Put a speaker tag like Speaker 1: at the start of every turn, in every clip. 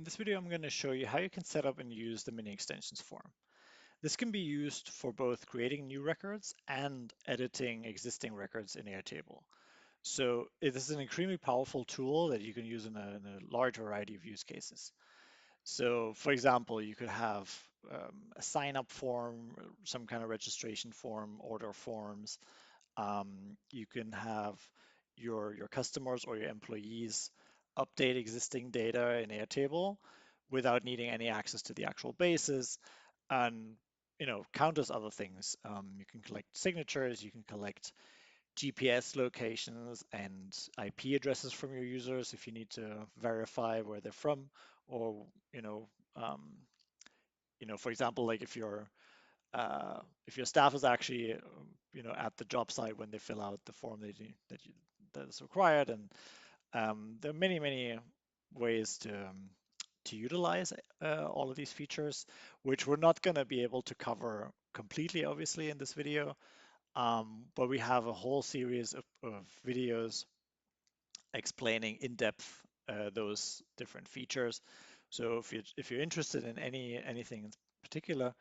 Speaker 1: In this video, I'm going to show you how you can set up and use the miniExtensions form. This can be used for both creating new records and editing existing records in Airtable. So it is an extremely powerful tool that you can use in a large variety of use cases. So for example, you could have a sign-up form, some kind of registration form, order forms. You can have your customers or your employees update existing data in Airtable without needing any access to the actual bases, and countless other things. You can collect signatures, you can collect GPS locations and IP addresses from your users if you need to verify where they're from, or um, for example, like if your staff is actually at the job site when they fill out the form that is required. And there are many ways to utilize all of these features, which we're not going to be able to cover completely, obviously, in this video. But we have a whole series of videos explaining in depth those different features. So if you're interested in anything in particular,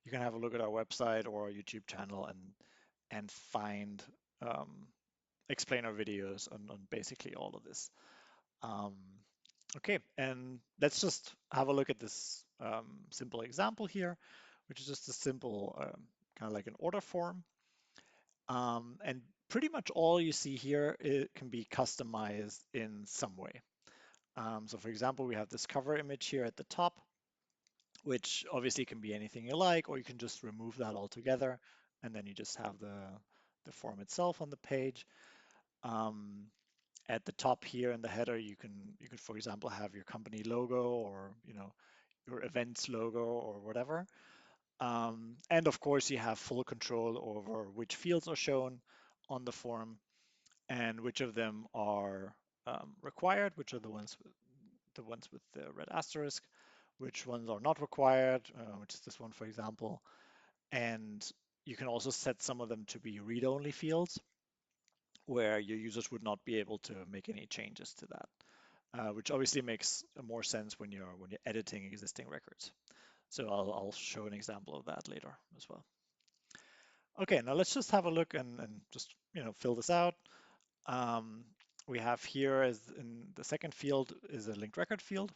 Speaker 1: you can have a look at our website or our YouTube channel and find explain our videos on basically all of this. Um, okay, and let's just have a look at this simple example here, which is just a simple kind of like an order form. And pretty much all you see here, it can be customized in some way. So for example, we have this cover image here at the top, which obviously can be anything you like, or you can just remove that altogether, and then you just have the form itself on the page. Um, at the top here in the header, you could, for example, have your company logo or your events logo or whatever. And of course, you have full control over which fields are shown on the form and which of them are required, which are the ones with the red asterisk, which ones are not required, which is this one, for example. And you can also set some of them to be read-only fields, where your users would not be able to make any changes to that, which obviously makes more sense when you're editing existing records. So I'll show an example of that later as well. Okay, now let's just have a look and just fill this out. Um, we have here as in the second field is a linked record field,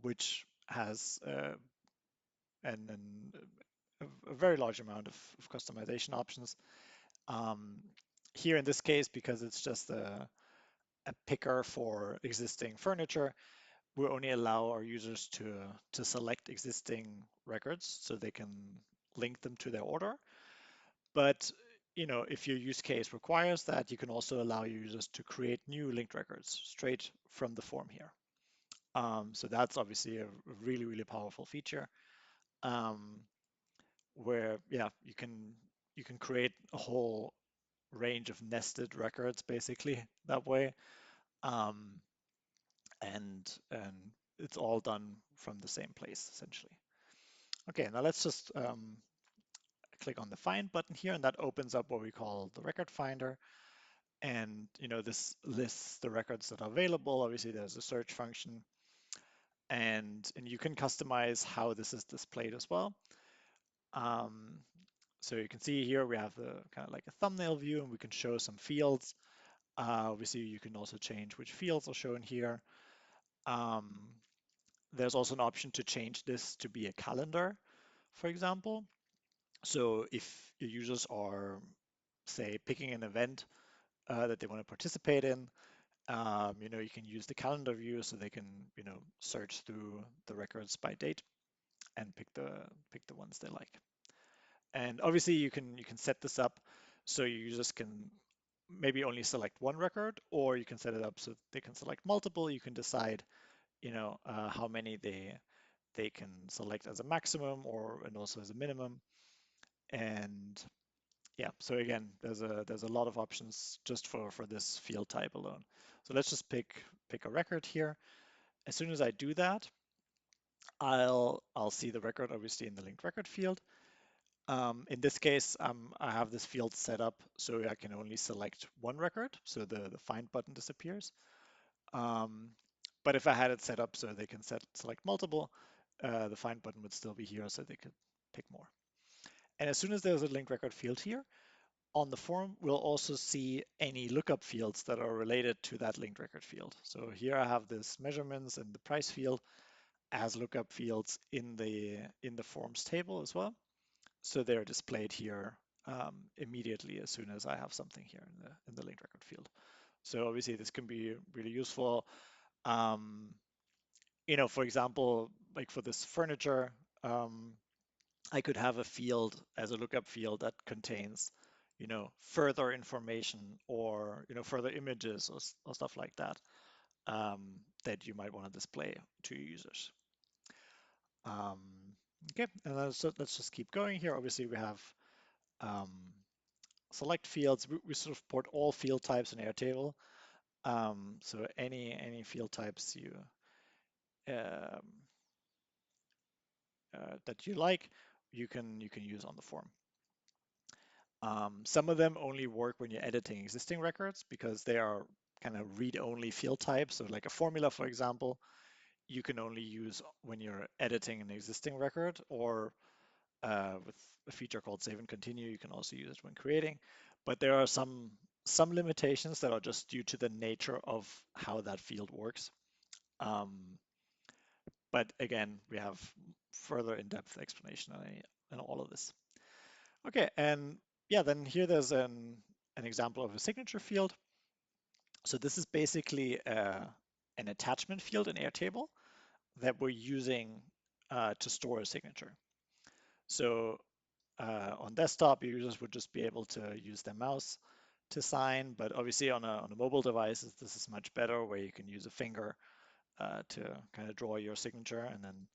Speaker 1: which has an a very large amount of customization options. Um, Here in this case, because it's just a picker for existing furniture, we only allow our users to select existing records so they can link them to their order. But if your use case requires that, you can also allow users to create new linked records straight from the form here. So that's obviously a really powerful feature, um, where you can create a whole range of nested records basically that way. Um, and it's all done from the same place essentially. Okay, now let's just click on the Find button here, and that opens up what we call the Record Finder. And this lists the records that are available. Obviously, there's a search function, and you can customize how this is displayed as well. Um, so you can see here we have the kind of like a thumbnail view, and we can show some fields. Obviously, you can also change which fields are shown here. Um, There's also an option to change this to be a calendar, for example. So if your users are, say, picking an event that they want to participate in, you can use the calendar view so they can, search through the records by date and pick the ones they like. And obviously you can set this up so your users can maybe only select one record, or you can set it up so they can select multiple. You can decide, how many they can select as a maximum or and also as a minimum. And yeah, so again, there's a lot of options just for this field type alone. So let's just pick a record here. As soon as I do that, I'll see the record obviously in the linked record field. In this case, I have this field set up so I can only select one record, so the find button disappears. Um, But if I had it set up so they can select multiple, the find button would still be here so they could pick more. And as soon as there's a linked record field here, on the form, we'll also see any lookup fields that are related to that linked record field. So here I have this measurements and the price field as lookup fields in the forms table as well. So they're displayed here immediately as soon as I have something here in the linked record field. So obviously this can be really useful. Um, for example, like for this furniture, I could have a field as a lookup field that contains, further information or, further images or stuff like that that you might want to display to your users. Um, okay, and let's just keep going here. Obviously, we have um, select fields. We sort of port all field types in Airtable. So any field types um, that you like, you can use on the form. Some of them only work when you're editing existing records because they are kind of read-only field types. So like a formula, for example, you can only use when you're editing an existing record, or with a feature called save and continue, you can also use it when creating. But there are some limitations that are just due to the nature of how that field works. Um, but again, we have further in-depth explanation on all of this. Okay, and yeah, then here there's an example of a signature field. So this is basically an attachment field in Airtable that we're using to store a signature. So on desktop, your users would just be able to use their mouse to sign, but obviously on a mobile device, this is much better where you can use a finger to kind of draw your signature and then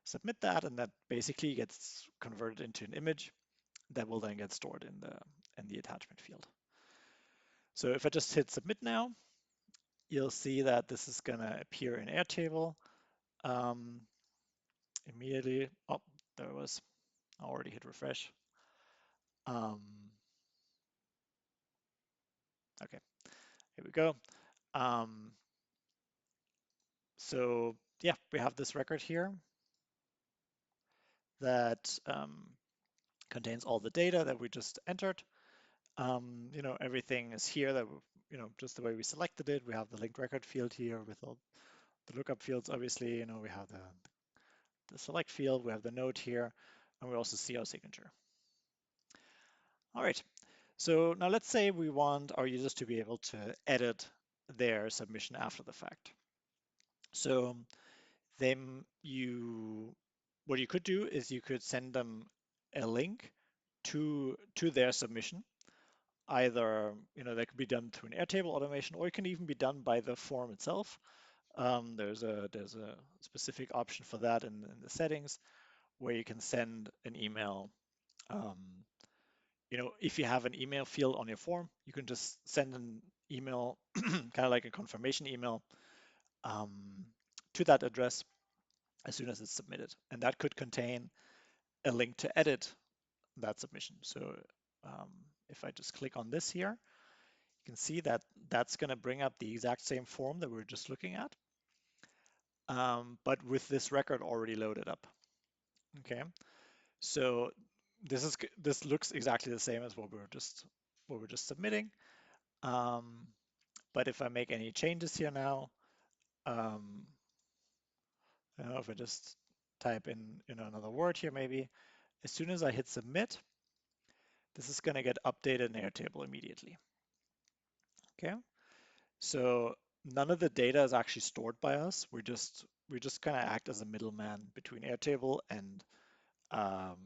Speaker 1: submit that, and that basically gets converted into an image that will then get stored in the attachment field. So if I just hit submit now, you'll see that this is going to appear in Airtable um, immediately. Oh, there it was. I already hit refresh. Um, okay, here we go. Um, so yeah, we have this record here that contains all the data that we just entered. Everything is here that, just the way we selected it. We have the linked record field here with all the lookup fields. Obviously, we have the select field, we have the note here, and we also see our signature. All right, so now let's say we want our users to be able to edit their submission after the fact. So then what you could do is you could send them a link to their submission. Either, that could be done through an Airtable automation, or it can even be done by the form itself. There's a specific option for that in the settings where you can send an email. Um, if you have an email field on your form, you can just send an email, kind of like a confirmation email, um, to that address as soon as it's submitted. And that could contain a link to edit that submission. So um, if I just click on this here, you can see that that's going to bring up the exact same form that we were just looking at, but with this record already loaded up. Okay, so this looks exactly the same as what we were just submitting. Um, but if I make any changes here now, um, if I just type in another word here maybe, as soon as I hit submit, this is going to get updated in Airtable immediately. Okay, so none of the data is actually stored by us. We just kind of act as a middleman between Airtable and um,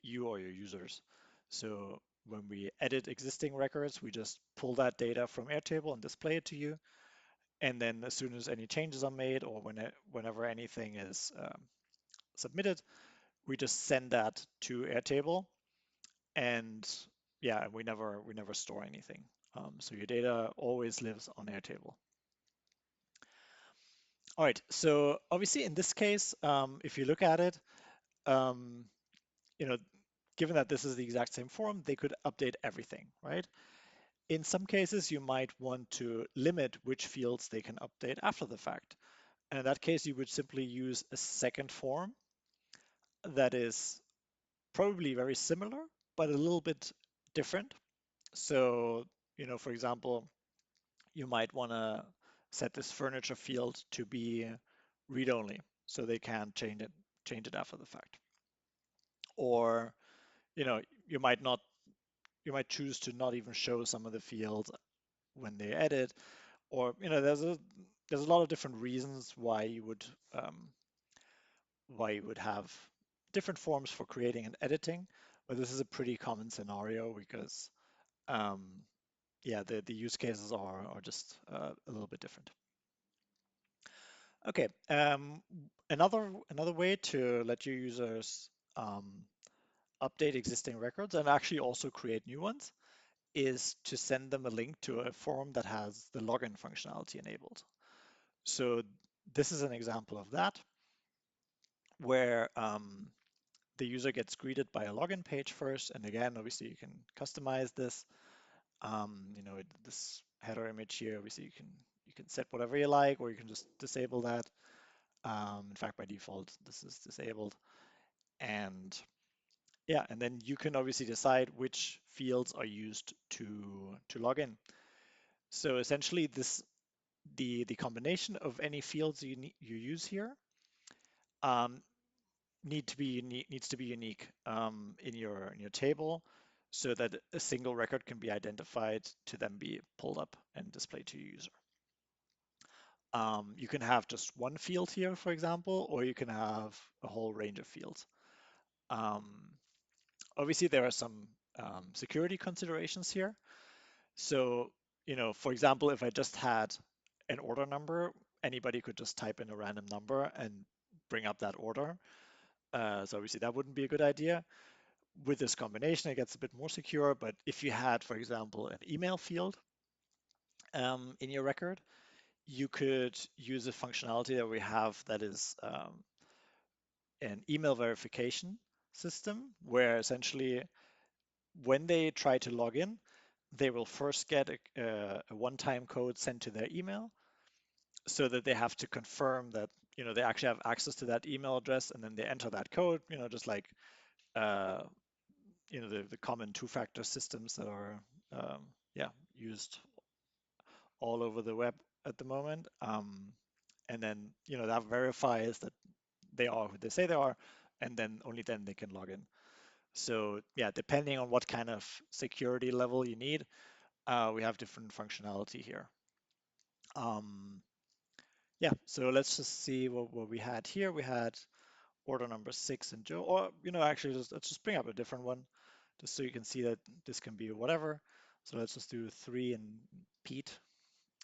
Speaker 1: you or your users. So when we edit existing records, we just pull that data from Airtable and display it to you. And then as soon as any changes are made or whenever anything is submitted, we just send that to Airtable. And yeah, we never store anything. So your data always lives on Airtable. All right, so obviously in this case, if you look at it, um, you know, given that this is the exact same form, they could update everything, right? In some cases, you might want to limit which fields they can update after the fact. And in that case, you would simply use a second form that is probably very similar, but a little bit different. So, for example, you might want to set this furniture field to be read-only, so they can change it after the fact. Or, you might not, you might choose to not even show some of the fields when they edit, or there's a lot of different reasons um, why you would have different forms for creating and editing, but this is a pretty common scenario because um, yeah, the use cases are just a little bit different. Okay, another way to let your users update existing records and actually also create new ones is to send them a link to a form that has the login functionality enabled. So this is an example of that, where the user gets greeted by a login page first, and again, obviously you can customize this. This header image here, obviously you can set whatever you like, or you can just disable that. In fact, by default, this is disabled. And yeah, and then you can obviously decide which fields are used to log in. So essentially, the combination of any fields you use here um, needs to be unique in your table, so that a single record can be identified to then be pulled up and displayed to your user. You can have just one field here, for example, or you can have a whole range of fields. Um, Obviously, there are some security considerations here. So, for example, if I just had an order number, anybody could just type in a random number and bring up that order. So obviously that wouldn't be a good idea. With this combination, it gets a bit more secure. But if you had, for example, an email field in your record, you could use a functionality that we have that is an email verification system, where essentially when they try to log in, they will first get a one-time code sent to their email, so that they have to confirm that they actually have access to that email address, and then they enter that code, just like uh, the common two-factor systems that are yeah, used all over the web at the moment. And then that verifies that they are who they say they are, and then only then they can log in. So yeah, depending on what kind of security level you need, we have different functionality here. Yeah, so let's just see what we had here. We had order number 6 and Joe, or actually let's just bring up a different one, just so you can see that this can be whatever. So let's just do 3 and Pete.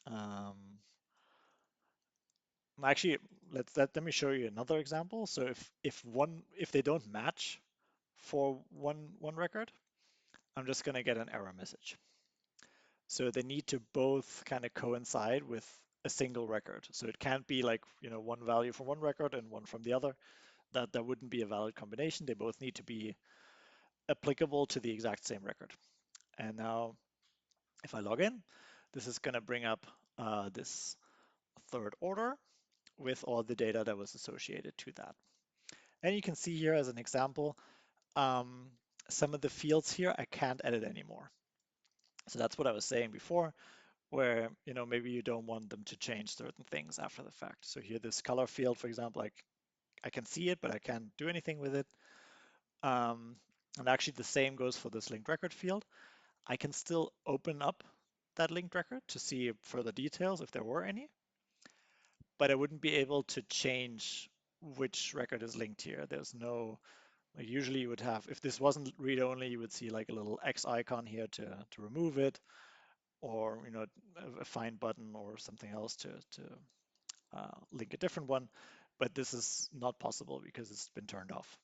Speaker 1: Um, Actually, let me show you another example. So if they don't match for one record, I'm just gonna get an error message. So they need to both kind of coincide with a single record. So it can't be like, one value from one record and one from the other. That wouldn't be a valid combination. They both need to be applicable to the exact same record. And now if I log in, this is going to bring up this third order with all the data that was associated to that. And you can see here as an example, um, some of the fields here I can't edit anymore. So that's what I was saying before, where maybe you don't want them to change certain things after the fact. So here, this color field, for example, I can see it, but I can't do anything with it. And actually the same goes for this linked record field. I can still open up that linked record to see further details if there were any, but I wouldn't be able to change which record is linked here. There's no, like usually you would have, if this wasn't read only, you would see like a little X icon here to remove it, or a find button or something else to link a different one. But this is not possible because it's been turned off.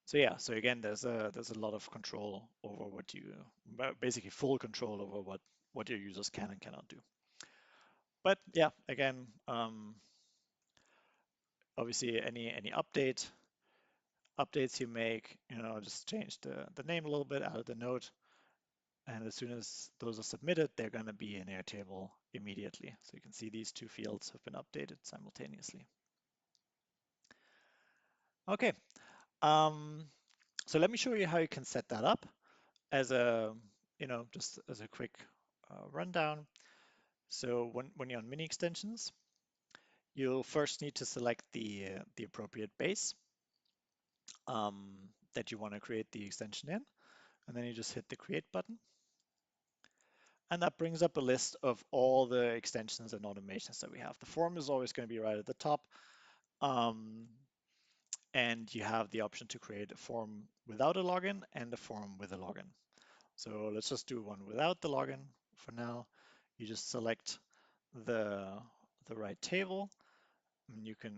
Speaker 1: So yeah, so again, there's a lot of control over basically full control over what your users can and cannot do. But yeah, again, obviously any updates you make, just change the name a little bit, add the note, And as soon as those are submitted, they're going to be in Airtable immediately. So you can see these two fields have been updated simultaneously. Okay, um, so let me show you how you can set that up as a, just as a quick rundown. So when you're on mini extensions, you'll first need to select the appropriate base that you want to create the extension in, and then you just hit the create button. And that brings up a list of all the extensions and automations that we have. The form is always going to be right at the top. Um, and you have the option to create a form without a login and a form with a login. So let's just do one without the login for now. You just select the right table, and you can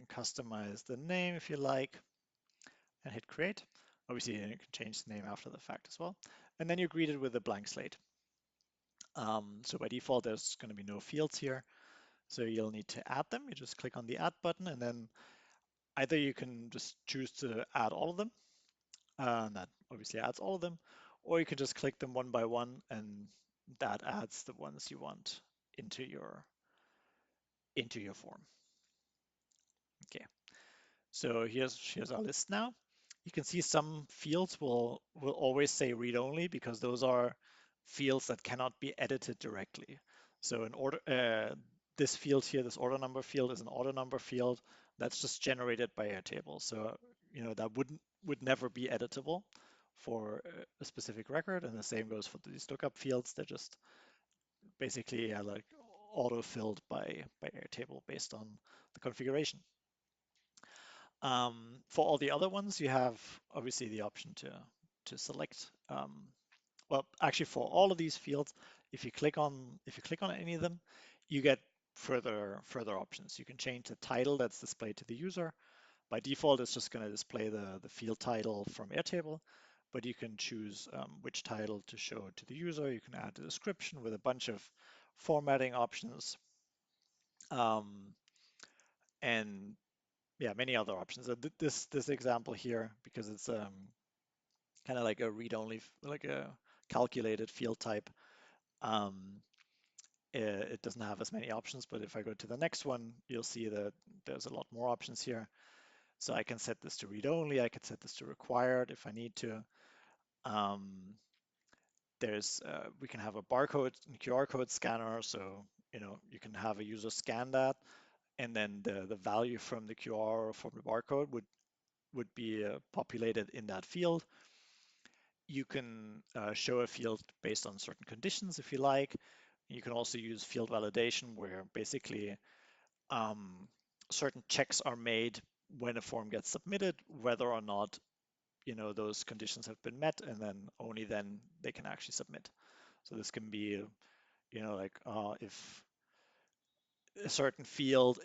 Speaker 1: customize the name if you like, and hit create. Obviously, you can change the name after the fact as well. And then you're greeted with a blank slate. So by default, there's going to be no fields here. So you'll need to add them. You just click on the add button, and then either you can just choose to add all of them, and that obviously adds all of them, or you can just click them one by one, and that adds the ones you want into your form. Okay. So here's our list now. You can see some fields will always say read only because those are fields that cannot be edited directly. So in order, this field here, this order number field is an order number field that's just generated by Airtable. So that would never be editable for a specific record, and the same goes for these lookup fields. They're just basically like auto-filled by Airtable based on the configuration. For all the other ones, you have obviously the option to select. Well, actually, for all of these fields, if you click on any of them, you get further options. You can change the title that's displayed to the user. By default, it's just going to display the field title from Airtable, but you can choose which title to show to the user. You can add a description with a bunch of formatting options, um, and yeah, many other options. This example here, because it's kind of like a read-only, like a calculated field type, um, it doesn't have as many options. But if I go to the next one, you'll see that there's a lot more options here. So I can set this to read-only. I could set this to required if I need to. Um, we can have a barcode and QR code scanner, so you can have a user scan that, and then the value from the QR or from the barcode would be populated in that field. You can show a field based on certain conditions if you like. You can also use field validation where basically certain checks are made when a form gets submitted, whether or not those conditions have been met, and then only then they can actually submit. So this can be, like if a certain field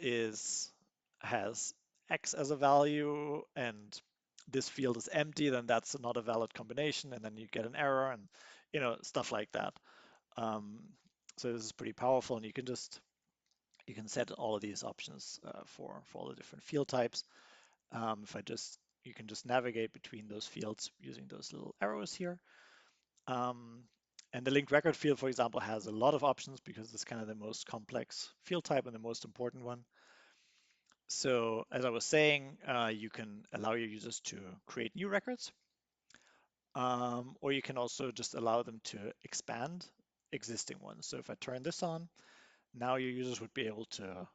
Speaker 1: has X as a value and this field is empty, then that's not a valid combination, and then you get an error and stuff like that. Um, so this is pretty powerful, and you can set all of these options for all the different field types. If I just You can just navigate between those fields using those little arrows here. Um, and the linked record field, for example, has a lot of options because it's kind of the most complex field type and the most important one. So as I was saying, you can allow your users to create new records, or you can also just allow them to expand existing ones. So if I turn this on, now your users would be able to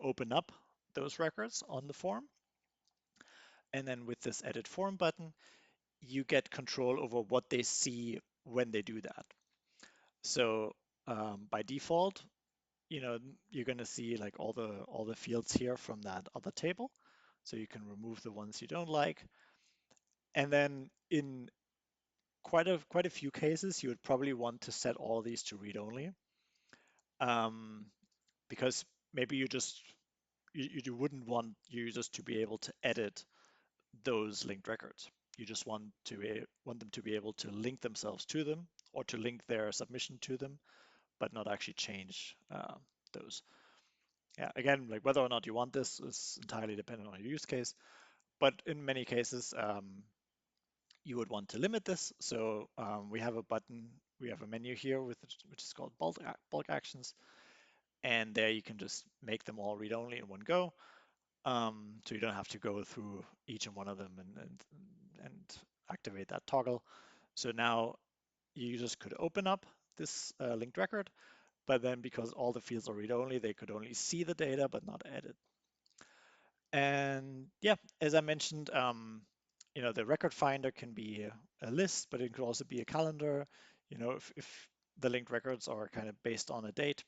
Speaker 1: open up those records on the form. And then with this edit form button, you get control over what they see when they do that. So by default, you're going to see like all the fields here from that other table. So you can remove the ones you don't like. And then in quite a few cases, you would probably want to set all these to read only, um, because maybe you wouldn't want users to be able to edit those linked records. You just want them to be able to link themselves to them or to link their submission to them, but not actually change those. Yeah, again, like whether or not you want this is entirely dependent on your use case, but in many cases, you would want to limit this. So we have a button, we have a menu here with which is called bulk actions, and there you can just make them all read only in one go. So you don't have to go through each and one of them and activate that toggle. So now users could open up this linked record, but then because all the fields are read only, they could only see the data but not edit. And yeah, as I mentioned, the record finder can be a list, but it could also be a calendar. If the linked records are kind of based on a date,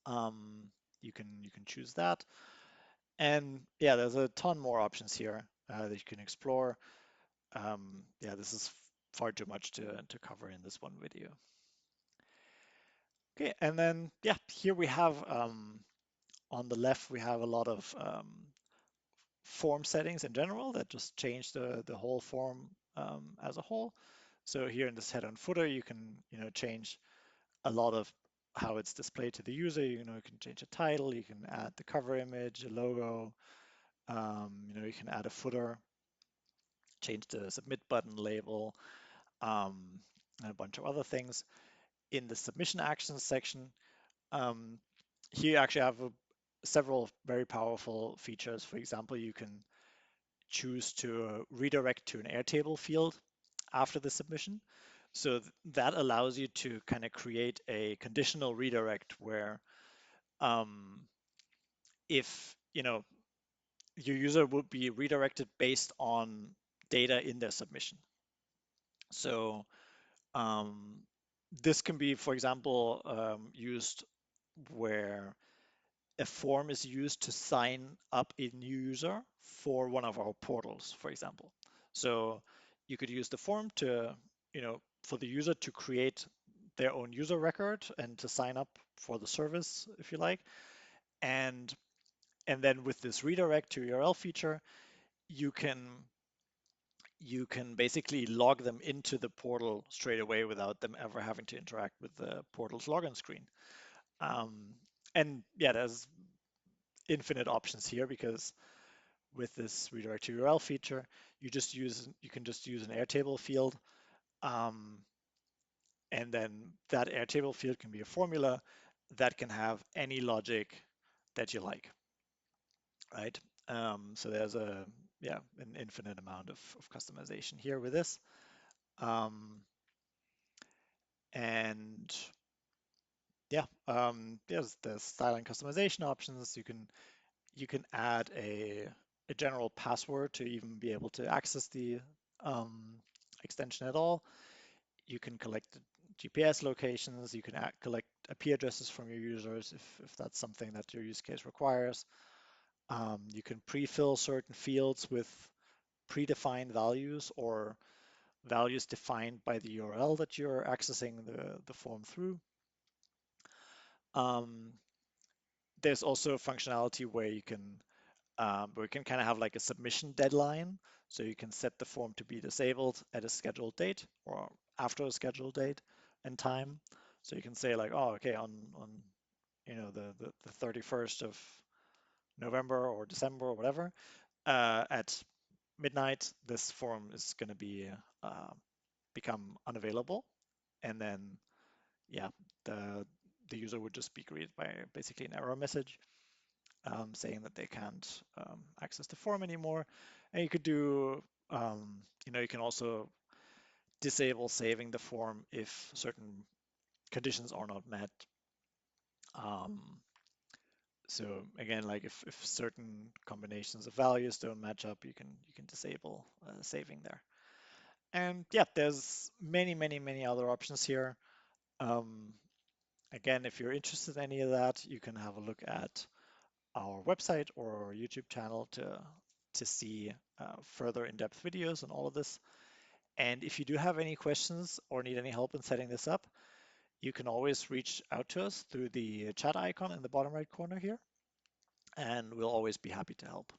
Speaker 1: um, you can choose that. And yeah, there's a ton more options here that you can explore. Yeah, this is far too much to cover in this one video. Okay, and then yeah, here we have on the left we have a lot of form settings in general that just change the whole form as a whole. So here in this header and footer, you can change a lot of how it's displayed to the user. You can change a title, you can add the cover image, a logo, you can add a footer, change the submit button label, um, and a bunch of other things. In the submission actions section, um, here you actually have several very powerful features. For example, you can choose to redirect to an Airtable field after the submission. So that allows you to kind of create a conditional redirect where if your user would be redirected based on data in their submission. So um, this can be, for example, used where a form is used to sign up a new user for one of our portals, for example. So you could use the form for the user to create their own user record and to sign up for the service, if you like. And and then with this redirect to URL feature, you can you can basically log them into the portal straight away without them ever having to interact with the portal's login screen. Um, and yeah, there's infinite options here because with this redirect to URL feature, you can just use an Airtable field, um, and then that Airtable field can be a formula that can have any logic that you like, right? So there's an infinite amount of customization here with this, and there's the style and customization options. You can add a general password to even be able to access the um, extension at all. You can collect GPS locations. You can collect IP addresses from your users if that's something that your use case requires. You can pre-fill certain fields with predefined values or values defined by the URL that you're accessing the form through. Um, there's also functionality where you can kind of have like a submission deadline. So you can set the form to be disabled at a scheduled date or after a scheduled date and time. So you can say like, oh, okay, on the 31st of November or December or whatever, at midnight, this form is going to be become unavailable, and then yeah, the the user would just be greeted by basically an error message saying that they can't access the form anymore. And you could you can also disable saving the form if certain conditions are not met. Um, so again, like if certain combinations of values don't match up, you can disable saving there. And yeah, there's many other options here. Um, Again, if you're interested in any of that, you can have a look at our website or our YouTube channel to see further in-depth videos on all of this. And if you do have any questions or need any help in setting this up, you can always reach out to us through the chat icon in the bottom right corner here, and we'll always be happy to help.